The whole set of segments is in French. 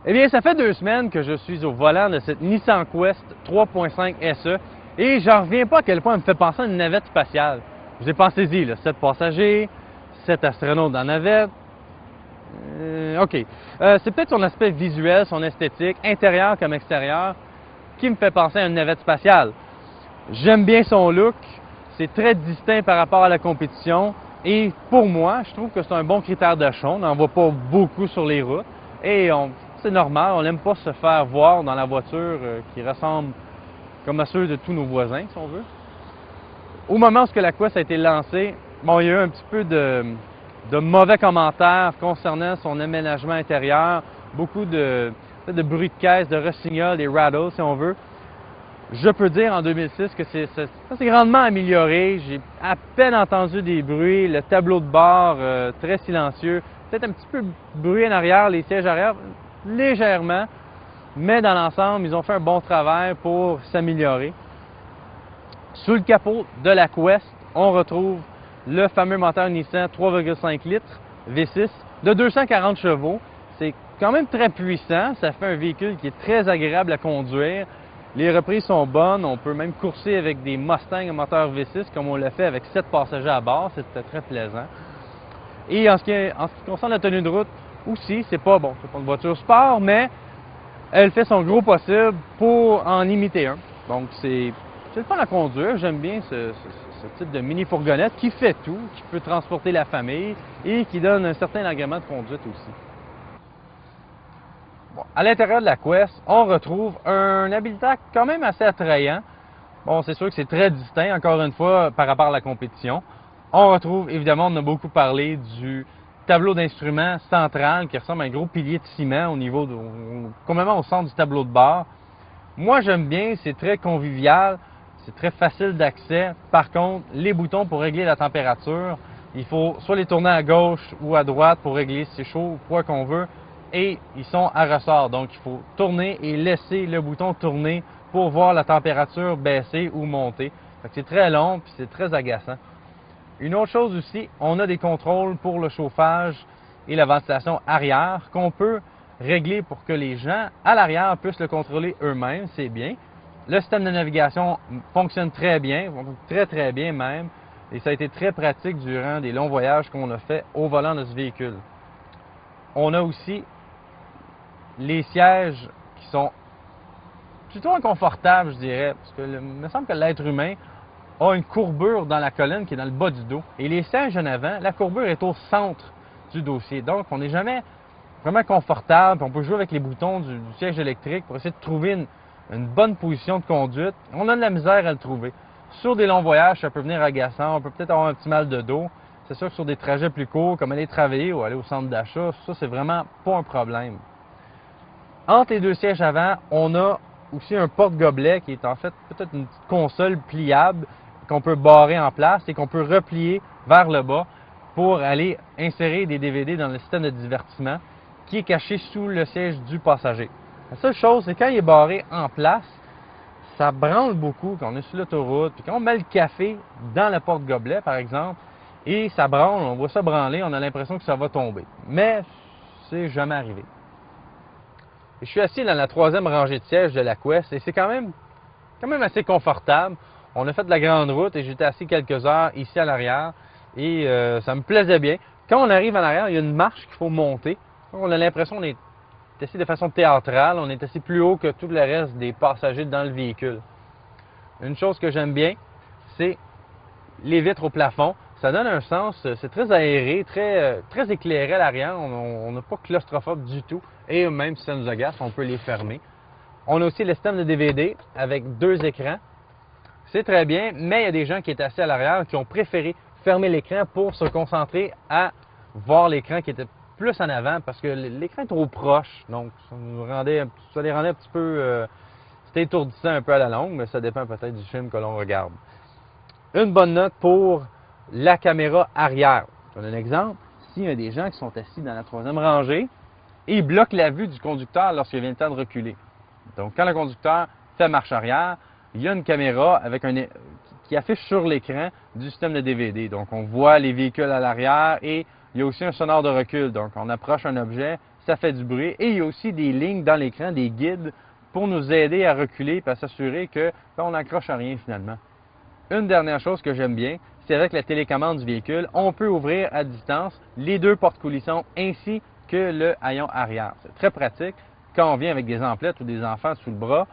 Eh bien, ça fait 2 semaines que je suis au volant de cette Nissan Quest 3.5 SE et j'en reviens pas à quel point elle me fait penser à une navette spatiale. Vous pensez-y, là, 7 passagers, 7 astronautes dans la navette. OK. C'est peut-être son aspect visuel, son esthétique, intérieur comme extérieur, qui me fait penser à une navette spatiale. J'aime bien son look, c'est très distinct par rapport à la compétition et pour moi, je trouve que c'est un bon critère d'achat. On n'en voit pas beaucoup sur les routes et c'est normal, on n'aime pas se faire voir dans la voiture qui ressemble comme à ceux de tous nos voisins, si on veut. Au moment où la Quest a été lancée, bon, il y a eu un petit peu de mauvais commentaires concernant son aménagement intérieur, beaucoup de bruit de caisse, de rossignol, des rattles, si on veut. Je peux dire en 2006 que ça s'est grandement amélioré. J'ai à peine entendu des bruits, le tableau de bord très silencieux, peut-être un petit peu de bruit en arrière, les sièges arrière, légèrement, mais dans l'ensemble, ils ont fait un bon travail pour s'améliorer. Sous le capot de la Quest, on retrouve le fameux moteur Nissan 3,5 litres V6 de 240 chevaux. C'est quand même très puissant, ça fait un véhicule qui est très agréable à conduire. Les reprises sont bonnes, on peut même courser avec des Mustang à moteur V6 comme on l'a fait avec 7 passagers à bord, c'était très plaisant. Et en ce qui concerne la tenue de route aussi, c'est pas une voiture sport, mais elle fait son gros possible pour en imiter un. Donc c'est le fun à conduire, j'aime bien ce type de mini-fourgonnette qui fait tout, qui peut transporter la famille et qui donne un certain agrément de conduite aussi. Bon, à l'intérieur de la Quest, on retrouve un habitat quand même assez attrayant. Bon, c'est sûr que c'est très distinct, encore une fois, par rapport à la compétition. On retrouve, évidemment, on a beaucoup parlé du tableau d'instruments central qui ressemble à un gros pilier de ciment complètement au centre du tableau de bord. Moi, j'aime bien, c'est très convivial, c'est très facile d'accès. Par contre, les boutons pour régler la température, il faut soit les tourner à gauche ou à droite pour régler si c'est chaud ou quoi qu'on veut. Et ils sont à ressort, donc il faut tourner et laisser le bouton tourner pour voir la température baisser ou monter. C'est très long et c'est très agaçant. Une autre chose aussi, on a des contrôles pour le chauffage et la ventilation arrière qu'on peut régler pour que les gens à l'arrière puissent le contrôler eux-mêmes, c'est bien. Le système de navigation fonctionne très bien, très bien même, et ça a été très pratique durant des longs voyages qu'on a fait au volant de ce véhicule. On a aussi les sièges qui sont plutôt inconfortables, je dirais, parce que il me semble que l'être humain a une courbure dans la colonne qui est dans le bas du dos. Et les sièges en avant, la courbure est au centre du dossier. Donc, on n'est jamais vraiment confortable. On peut jouer avec les boutons du siège électrique pour essayer de trouver une bonne position de conduite. On a de la misère à le trouver. Sur des longs voyages, ça peut venir agaçant. On peut peut-être avoir un petit mal de dos. C'est sûr que sur des trajets plus courts, comme aller travailler ou aller au centre d'achat, ça, c'est vraiment pas un problème. Entre les deux sièges avant, on a aussi un porte-gobelet qui est en fait peut-être une petite console pliable qu'on peut barrer en place et qu'on peut replier vers le bas pour aller insérer des DVD dans le système de divertissement qui est caché sous le siège du passager. La seule chose, c'est quand il est barré en place, ça branle beaucoup quand on est sur l'autoroute. Puis quand on met le café dans le porte-gobelet, par exemple, et ça branle, on voit ça branler, on a l'impression que ça va tomber. Mais c'est jamais arrivé. Je suis assis dans la 3e rangée de sièges de la Quest et c'est quand même assez confortable. On a fait de la grande route et j'étais assis quelques heures ici à l'arrière et ça me plaisait bien. Quand on arrive à l'arrière, il y a une marche qu'il faut monter. On a l'impression qu'on est assis de façon théâtrale, on est assis plus haut que tout le reste des passagers dans le véhicule. Une chose que j'aime bien, c'est les vitres au plafond. Ça donne un sens, c'est très aéré, très éclairé à l'arrière. On n'a pas claustrophobe du tout. Et même si ça nous agace, on peut les fermer. On a aussi le système de DVD avec 2 écrans. C'est très bien, mais il y a des gens qui étaient assis à l'arrière qui ont préféré fermer l'écran pour se concentrer à voir l'écran qui était plus en avant parce que l'écran est trop proche. Donc, ça les rendait un petit peu... c'était étourdissant un peu à la longue, mais ça dépend peut-être du film que l'on regarde. Une bonne note pour la caméra arrière. Je donne un exemple. S'il y a des gens qui sont assis dans la 3e rangée, et ils bloquent la vue du conducteur lorsqu'il vient le temps de reculer. Donc, quand le conducteur fait marche arrière, il y a une caméra qui affiche sur l'écran du système de DVD. Donc, on voit les véhicules à l'arrière et il y a aussi un sonore de recul. Donc, on approche un objet, ça fait du bruit. Et il y a aussi des lignes dans l'écran, des guides pour nous aider à reculer et à s'assurer qu'on n'accroche à rien finalement. Une dernière chose que j'aime bien, c'est avec la télécommande du véhicule, on peut ouvrir à distance les deux portes coulisson ainsi que le haillon arrière. C'est très pratique quand on vient avec des emplettes ou des enfants sous le bras.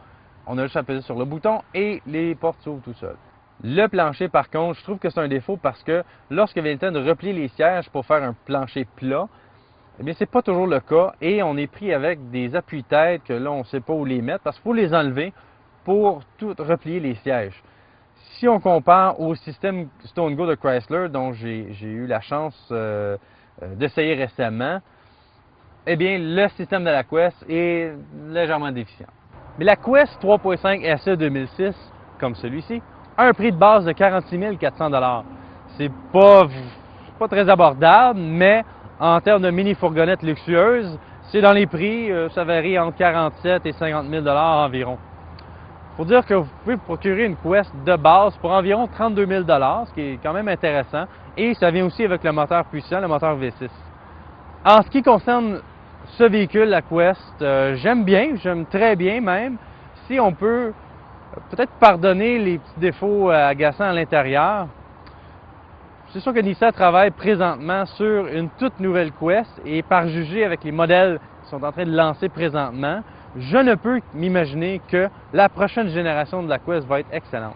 On a juste à peser sur le bouton et les portes s'ouvrent tout seules. Le plancher, par contre, je trouve que c'est un défaut parce que lorsque vient le temps de replier les sièges pour faire un plancher plat, eh bien, c'est pas toujours le cas et on est pris avec des appuis-têtes que là, on ne sait pas où les mettre parce qu'il faut les enlever pour tout replier les sièges. Si on compare au système Stone Go de Chrysler, dont j'ai eu la chance d'essayer récemment, eh bien, le système de la Quest est légèrement déficient. Mais la Quest 3.5 SE 2006, comme celui-ci, a un prix de base de 46 400 $. C'est pas très abordable, mais en termes de mini-fourgonnettes luxueuses, c'est dans les prix, ça varie entre 47 et 50 000 $ environ. Il faut dire que vous pouvez vous procurer une Quest de base pour environ 32 000 $, ce qui est quand même intéressant, et ça vient aussi avec le moteur puissant, le moteur V6. En ce qui concerne ce véhicule, la Quest, j'aime très bien même, si on peut peut-être pardonner les petits défauts agaçants à l'intérieur. C'est sûr que Nissan travaille présentement sur une toute nouvelle Quest et par juger avec les modèles qu'ils sont en train de lancer présentement, je ne peux m'imaginer que la prochaine génération de la Quest va être excellente.